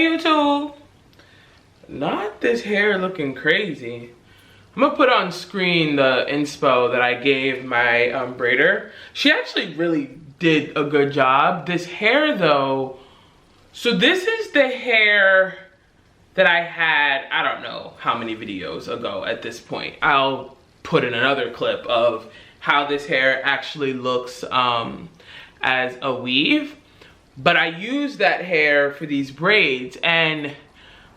Hey YouTube. Not this hair looking crazy. I'm gonna put on screen the inspo that I gave my braider. She actually really did a good job. This hair though, so this is the hair that I had, I don't know how many videos ago at this point. I'll put in another clip of how this hair actually looks as a weave. But I used that hair for these braids, and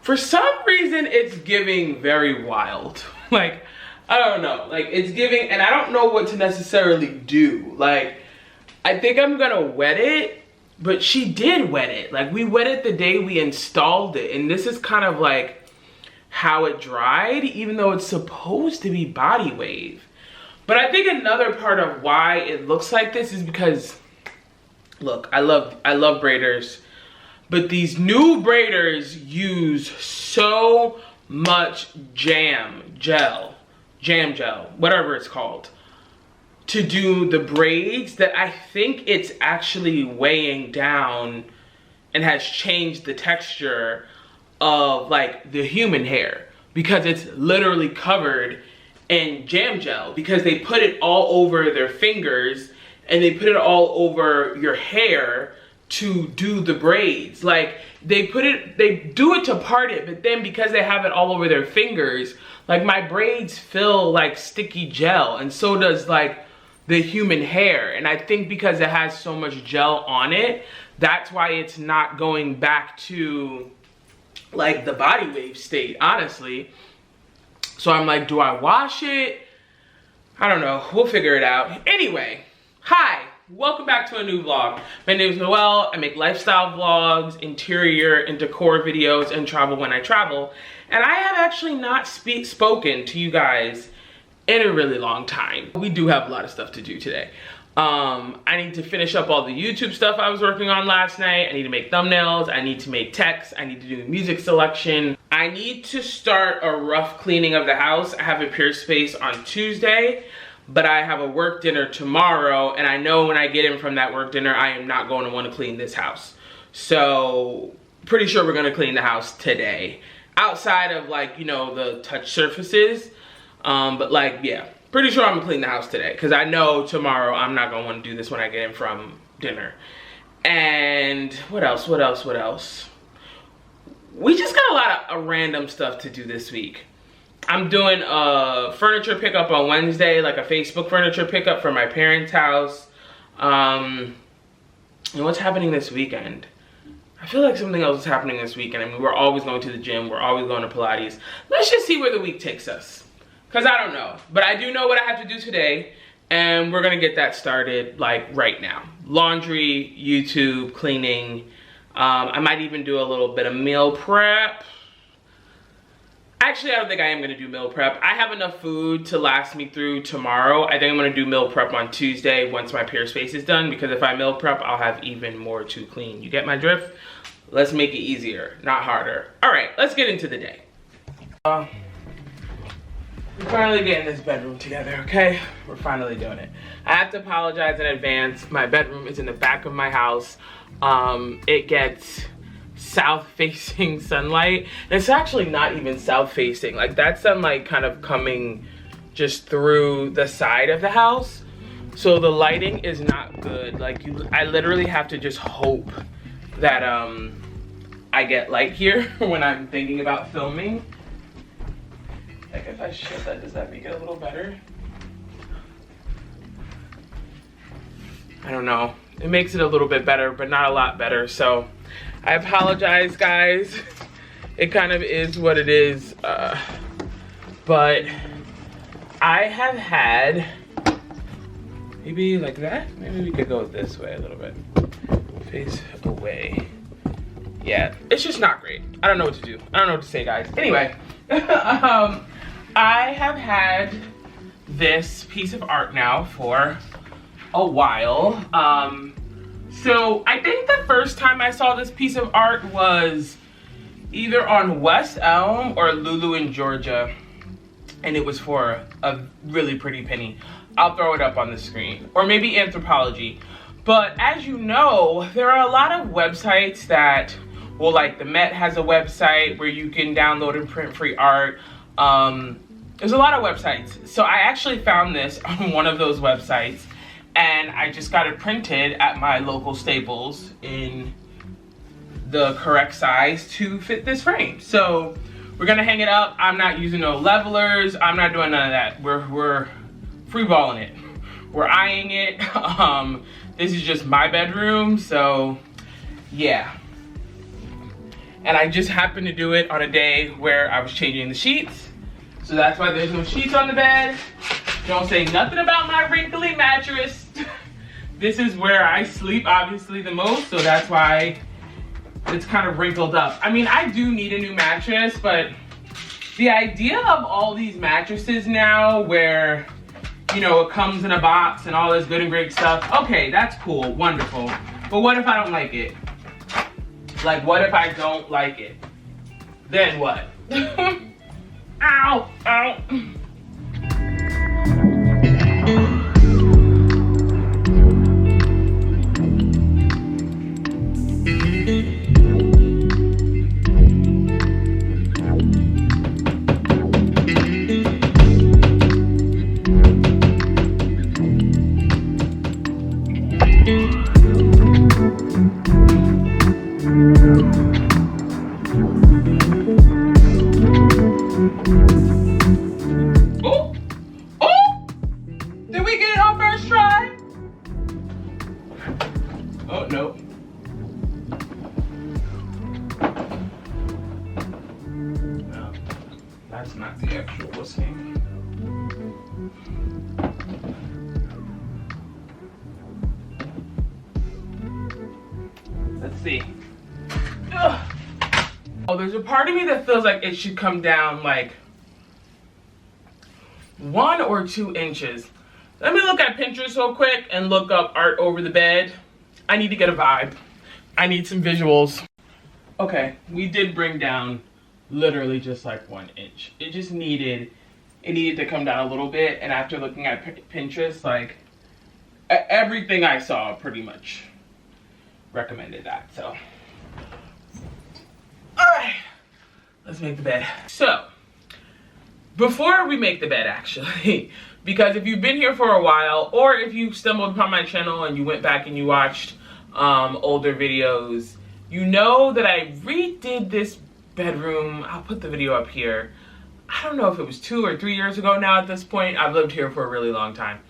for some reason it's giving very wild. Like, I don't know, like it's giving, and I don't know what to necessarily do. Like, I think I'm gonna wet it, but she did wet it. Like, we wet it the day we installed it, and this is kind of like how it dried, even though it's supposed to be body wave. But I think another part of why it looks like this is because, look, I love braiders, but these new braiders use so much jam gel, whatever it's called, to do the braids that I think it's actually weighing down and has changed the texture of like the human hair, because it's literally covered in jam gel, because they put it all over their fingers and they put it all over your hair to do the braids. Like, they do it to part it, but then because they have it all over their fingers, like my braids feel like sticky gel, and so does like the human hair. And I think because it has so much gel on it, that's why it's not going back to like the body wave state, honestly. So I'm like, do I wash it? I don't know, we'll figure it out. Anyway, hi, welcome back to a new vlog. My name is Noelle. I make lifestyle vlogs, interior and decor videos, and travel when I travel. And I have actually not spoken to you guys in a really long time. We do have a lot of stuff to do today. I need to finish up all the YouTube stuff I was working on last night. I need to make thumbnails. I need to make text. I need to do music selection. I need to start a rough cleaning of the house. I have a Pure Space on Tuesday, but I have a work dinner tomorrow, and I know when I get in from that work dinner, I am not going to want to clean this house. So, pretty sure we're going to clean the house today. Outside of, like, you know, the touch surfaces. But, like, yeah. Pretty sure I'm going to clean the house today, because I know tomorrow I'm not going to want to do this when I get in from dinner. And what else? We just got a lot of random stuff to do this week. I'm doing a furniture pickup on Wednesday, like a Facebook furniture pickup for my parents' house. And what's happening this weekend? I feel like something else is happening this weekend. I mean, we're always going to the gym. We're always going to Pilates. Let's just see where the week takes us, because I don't know. But I do know what I have to do today, and we're going to get that started, like, right now. Laundry, YouTube, cleaning. I might even do a little bit of meal prep. Actually, I don't think I am going to do meal prep. I have enough food to last me through tomorrow. I think I'm going to do meal prep on Tuesday once my Pure Space is done, because if I meal prep, I'll have even more to clean. You get my drift? Let's make it easier, not harder. All right, let's get into the day. We're finally getting this bedroom together, okay? We're finally doing it. I have to apologize in advance. My bedroom is in the back of my house. It gets south-facing sunlight. And it's actually not even south-facing. Like, that sunlight kind of coming just through the side of the house. So the lighting is not good. Like, I literally have to just hope that I get light here when I'm thinking about filming. Like, if I shift that, does that make it a little better? I don't know. It makes it a little bit better, but not a lot better. So I apologize, guys. It kind of is what it is. But I have had, maybe like that? Maybe we could go this way a little bit. Face away. Yeah, it's just not great. I don't know what to do. I don't know what to say, guys. Anyway, I have had this piece of art now for a while. So I think the first time I saw this piece of art was either on West Elm or Lulu in Georgia, and it was for a really pretty penny. I'll throw it up on the screen, or maybe Anthropology. But as you know, there are a lot of websites that Well, like the Met has a website where you can download and print free art. There's a lot of websites. So I actually found this on one of those websites, and I just got it printed at my local Staples in the correct size to fit this frame. So we're gonna hang it up. I'm not using no levelers. I'm not doing none of that. We're freeballing it. We're eyeing it. This is just my bedroom, so yeah. And I just happened to do it on a day where I was changing the sheets. So that's why there's no sheets on the bed. Don't say nothing about my wrinkly mattress. This is where I sleep obviously the most, so that's why it's kind of wrinkled up. I mean, I do need a new mattress, but the idea of all these mattresses now where, you know, it comes in a box and all this good and great stuff. Okay, that's cool, wonderful. But what if I don't like it? Like, what if I don't like it? Then what? Ow, ow. Oh, no. No, that's not the actual whisking. Let's see. Ugh. Oh, there's a part of me that feels like it should come down like 1 or 2 inches. Let me look at Pinterest real quick and look up art over the bed. I need to get a vibe. I need some visuals. Okay, we did bring down literally just like 1 inch. It just needed to come down a little bit. And after looking at Pinterest, like everything I saw pretty much recommended that. So, all right, let's make the bed. So, before we make the bed actually, because if you've been here for a while, or if you stumbled upon my channel and you went back and you watched older videos, you know that I redid this bedroom. I'll put the video up here. I don't know if it was 2 or 3 years ago now at this point. I've lived here for a really long time.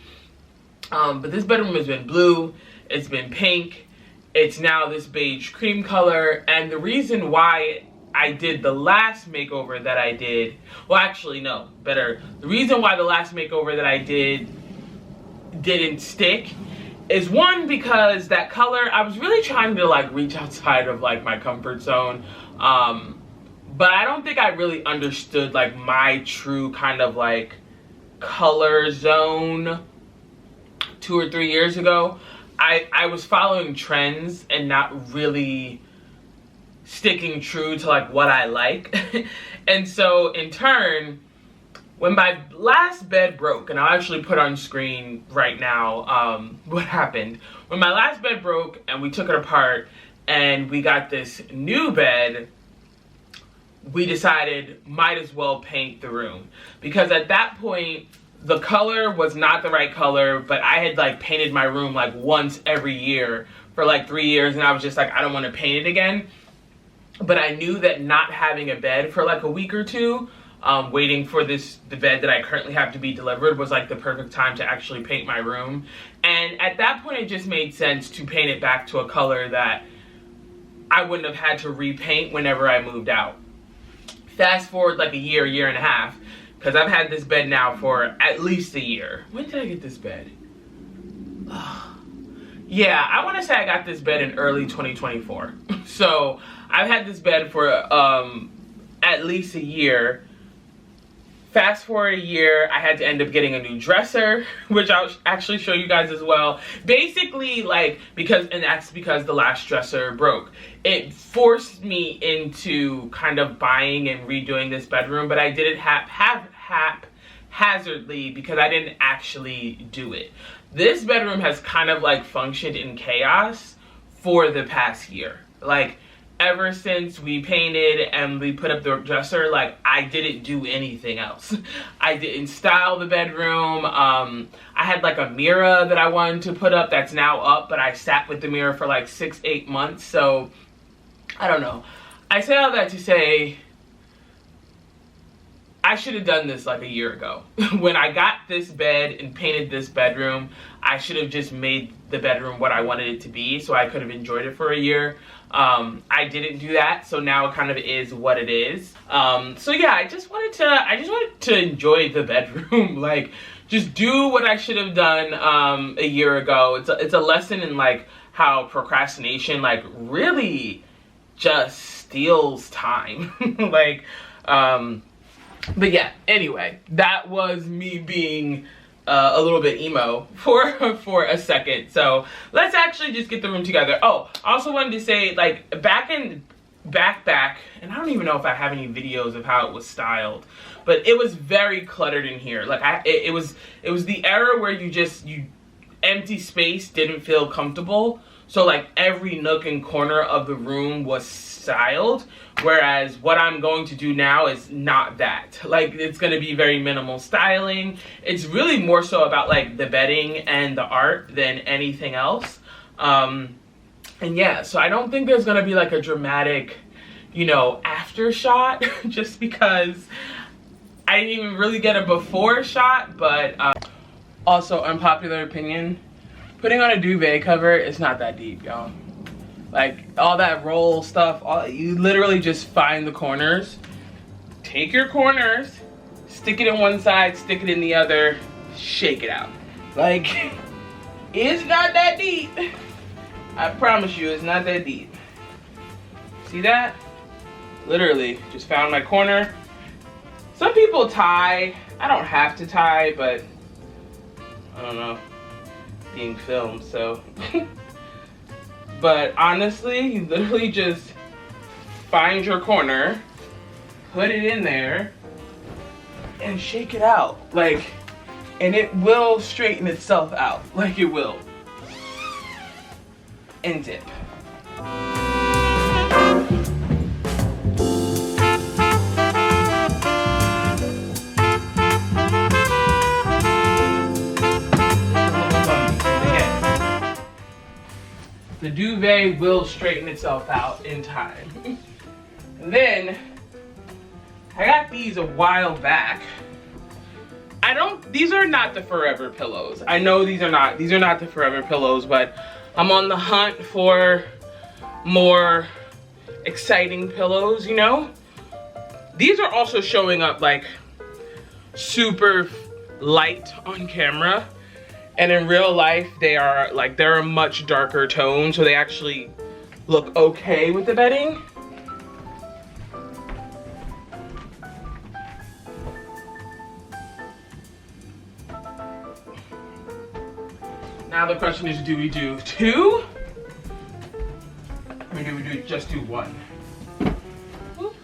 But this bedroom has been blue, it's been pink, it's now this beige cream color, and the reason why I did the last makeover that I did, well actually no, better. The reason why the last makeover that I did didn't stick is, one, because that color, I was really trying to like reach outside of like my comfort zone. But I don't think I really understood like my true kind of like color zone 2 or 3 years ago. I was following trends and not really sticking true to like what I like. And so in turn, when my last bed broke, and I'll actually put on screen right now what happened. When my last bed broke and we took it apart and we got this new bed, we decided might as well paint the room, because at that point the color was not the right color, but I had like painted my room like once every year for like 3 years, and I was just like, I don't want to paint it again. But I knew that not having a bed for like a week or two, waiting for the bed that I currently have to be delivered, was like the perfect time to actually paint my room. And at that point it just made sense to paint it back to a color that I wouldn't have had to repaint whenever I moved out. Fast forward like a year, year and a half, because I've had this bed now for at least a year. When did I get this bed? Yeah, I want to say I got this bed in early 2024. So I've had this bed for at least a year. Fast forward a year, I had to end up getting a new dresser, which I'll actually show you guys as well. Basically, like, that's because the last dresser broke. It forced me into kind of buying and redoing this bedroom, but I did it haphazardly because I didn't actually do it. This bedroom has kind of like functioned in chaos for the past year. Like, ever since we painted and we put up the dresser, like, I didn't do anything else. I didn't style the bedroom. I had like a mirror that I wanted to put up that's now up, but I sat with the mirror for like 6-8 months. So I don't know. I say all that to say I should have done this like a year ago. When I got this bed and painted this bedroom, I should have just made the bedroom what I wanted it to be so I could have enjoyed it for a year. I didn't do that, so now it kind of is what it is. So yeah, I just wanted to enjoy the bedroom. Like, just do what I should have done a year ago. It's a lesson in like how procrastination like really just steals time. Like, but yeah, anyway, that was me being a little bit emo for a second. So let's actually just get the room together. Oh, I also wanted to say, like, back, and I don't even know if I have any videos of how it was styled, but it was very cluttered in here. Like, it was the era where you empty space didn't feel comfortable. So like every nook and corner of the room was styled, whereas what I'm going to do now is not that. Like, it's going to be very minimal styling. It's really more so about like the bedding and the art than anything else. And yeah, so I don't think there's going to be like a dramatic, you know, after shot just because I didn't even really get a before shot. But also, unpopular opinion, putting on a duvet cover is not that deep, y'all. Like, all that roll stuff, you literally just find the corners. Take your corners, stick it in one side, stick it in the other, shake it out. Like, it's not that deep. I promise you, it's not that deep. See that? Literally, just found my corner. Some people tie. I don't have to tie, but I don't know. Being filmed, so. But honestly, you literally just find your corner, put it in there, and shake it out. Like, and it will straighten itself out. Like, it will. And dip. The duvet will straighten itself out in time. And then, I got these a while back. These are not the forever pillows. I know these are not the forever pillows, but I'm on the hunt for more exciting pillows, you know? These are also showing up like super light on camera. And in real life, they're a much darker tone, so they actually look okay with the bedding. Now the question is, do we do two? Or do we just do one? Whoop.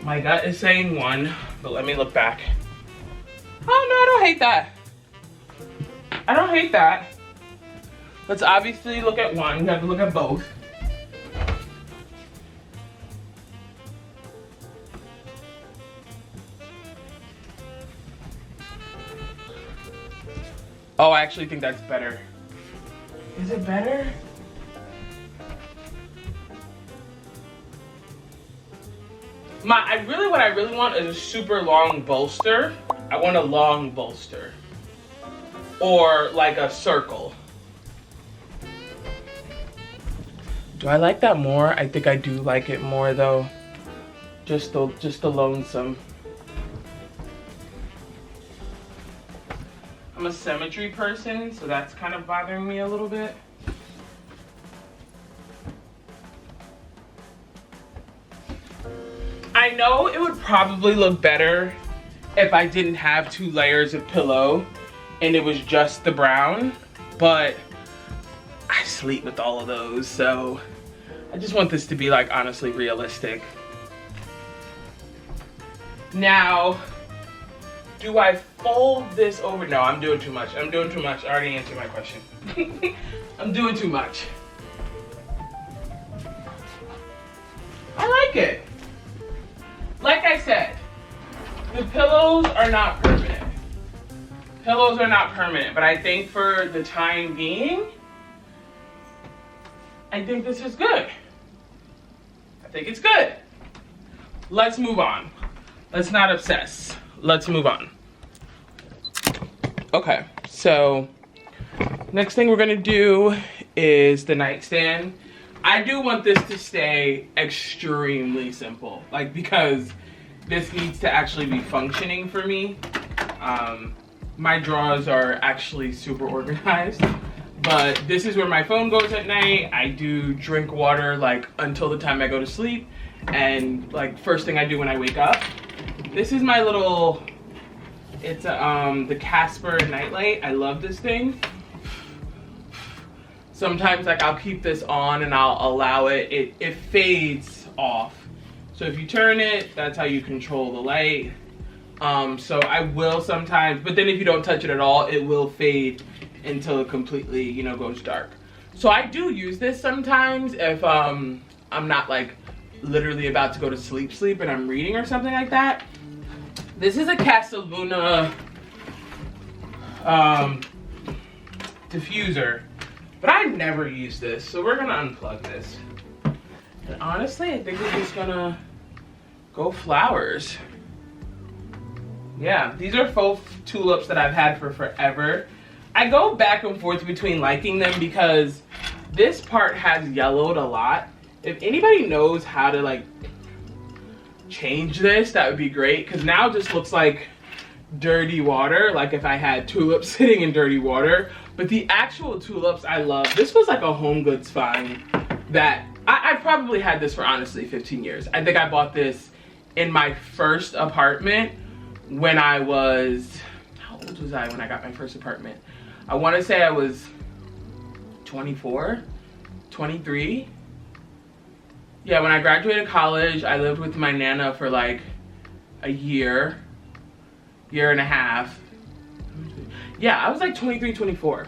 My gut is saying one, but let me look back. Oh no, I don't hate that. I don't hate that. Let's obviously look at one. We have to look at both. Oh, I actually think that's better. Is it better? What I really want is a super long bolster. I want a long bolster. Or like a circle. Do I like that more? I think I do like it more though. Just the lonesome. I'm a symmetry person, so that's kind of bothering me a little bit. I know it would probably look better if I didn't have 2 layers of pillow and it was just the brown, but I sleep with all of those, so I just want this to be like honestly realistic. Now, do I fold this over? No, I'm doing too much. I already answered my question. I'm doing too much. like it. Like I said, the pillows are not permanent. Pillows are not permanent, but I think for the time being, I think this is good. I think it's good. Let's move on. Let's not obsess. Let's move on. Okay, so next thing we're gonna do is the nightstand. I do want this to stay extremely simple, like, because this needs to actually be functioning for me. My drawers are actually super organized, but this is where my phone goes at night. I do drink water like until the time I go to sleep, and like first thing I do when I wake up. This is my little, it's the Casper nightlight. I love this thing. Sometimes like I'll keep this on and I'll allow it, it fades off. So if you turn it, that's how you control the light. So I will sometimes, but then if you don't touch it at all, it will fade until it completely, you know, goes dark. So I do use this sometimes if I'm not like literally about to go to sleep and I'm reading or something like that. This is a Casaluna diffuser, but I never use this, so we're gonna unplug this. And honestly, I think we're just gonna go flowers. Yeah, these are faux tulips that I've had for forever. I go back and forth between liking them because this part has yellowed a lot. If anybody knows how to like change this, that would be great, because now it just looks like dirty water, like if I had tulips sitting in dirty water. But the actual tulips I love. This was like a Home Goods find that I probably had this for honestly 15 years. I think I bought this in my first apartment when I was, how old was I when I got my first apartment? I want to say I was 24, 23. Yeah, when I graduated college, I lived with my Nana for like a year and a half. Yeah, I was like 23, 24.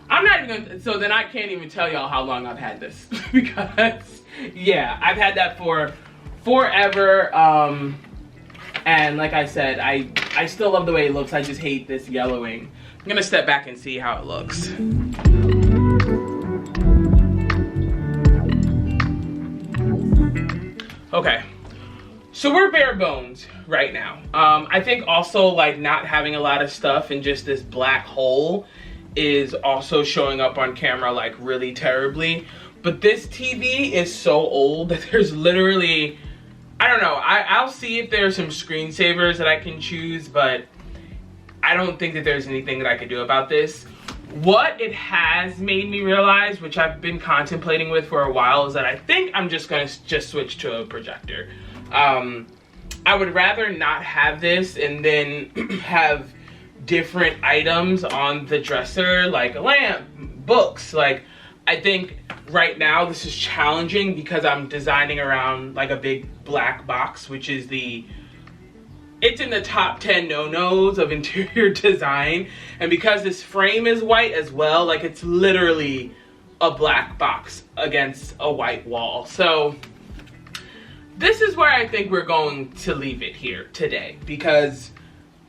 I'm not even gonna, so then I can't even tell y'all how long I've had this because yeah, I've had that for forever. And like I said, I still love the way it looks. I just hate this yellowing. I'm gonna step back and see how it looks. Okay, so we're bare bones right now. I think also like not having a lot of stuff and just this black hole is also showing up on camera like really terribly. But this TV is so old that there's literally, I don't know, I'll see if there's some screensavers that I can choose, but I don't think that there's anything that I could do about this. What it has made me realize, which I've been contemplating with for a while, is that I think I'm just gonna switch to a projector. I would rather not have this and then have different items on the dresser, like a lamp, books. Like, I think right now this is challenging because I'm designing around like a big black box, which is it's in the top 10 no-nos of interior design. And because this frame is white as well, like it's literally a black box against a white wall. So this is where I think we're going to leave it here today, because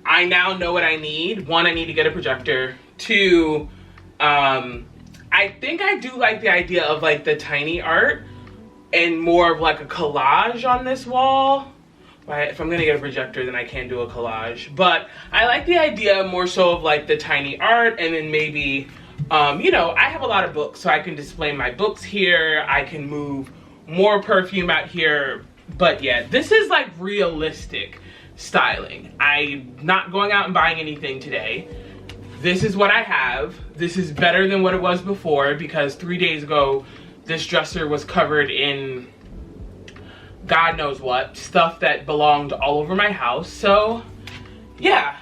I now know what I need. One, I need to get a projector. Two, I think I do like the idea of like the tiny art and more of like a collage on this wall. If I'm gonna get a projector, then I can do a collage. But I like the idea more so of like the tiny art, and then maybe, you know, I have a lot of books, so I can display my books here. I can move more perfume out here. But yeah, this is like realistic styling. I'm not going out and buying anything today. This is what I have. This is better than what it was before, because 3 days ago, this dresser was covered in God knows what, stuff that belonged all over my house. So yeah,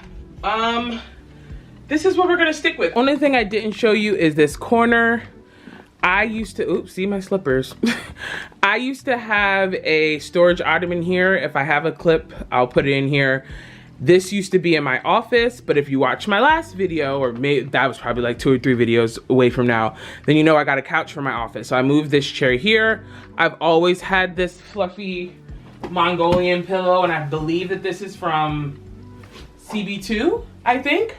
this is what we're gonna stick with. Only thing I didn't show you is this corner. I used to, oops, see my slippers. I used to have a storage ottoman here. If I have a clip, I'll put it in here. This used to be in my office, but if you watch my last video, or maybe that was probably like 2 or 3 videos away from now, then you know I got a couch for my office. So I moved this chair here. I've always had this fluffy Mongolian pillow, and I believe that this is from CB2, I think.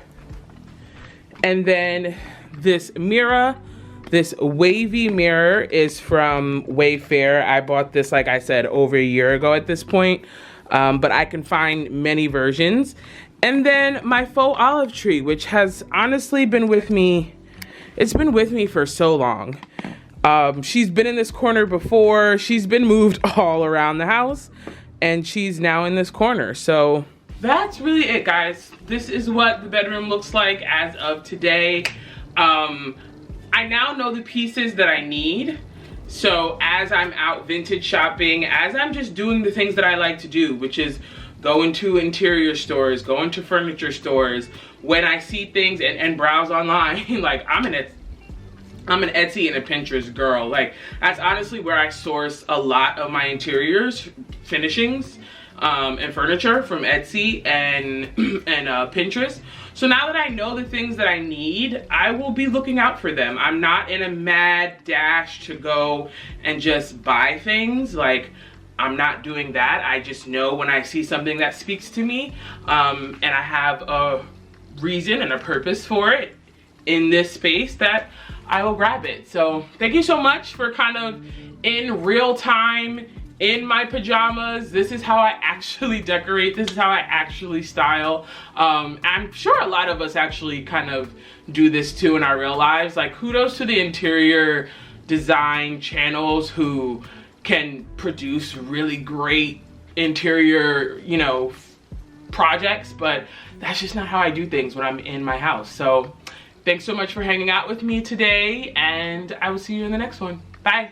And then this mirror, this wavy mirror is from Wayfair. I bought this, like I said, over a year ago at this point, but I can find many versions. And then my faux olive tree, which has honestly been with me, it's been with me for so long. She's been in this corner before. She's been moved all around the house, and she's now in this corner. So that's really it, guys. This is what the bedroom looks like as of today. I now know the pieces that I need. So as I'm out vintage shopping, as I'm just doing the things that I like to do, which is go into interior stores, go into furniture stores, when I see things and browse online, like I'm an Etsy and a Pinterest girl. Like, that's honestly where I source a lot of my interiors, finishings, and furniture, from Etsy and Pinterest. So now that I know the things that I need, I will be looking out for them. I'm not in a mad dash to go and just buy things. Like, I'm not doing that. I just know when I see something that speaks to me, and I have a reason and a purpose for it in this space, that I will grab it. So thank you so much for kind of in real time, in my pajamas. This is how I actually decorate. This is how I actually style. I'm sure a lot of us actually kind of do this too in our real lives. Like, kudos to the interior design channels who can produce really great interior, you know, projects, but that's just not how I do things when I'm in my house. So thanks so much for hanging out with me today, and I will see you in the next one. Bye.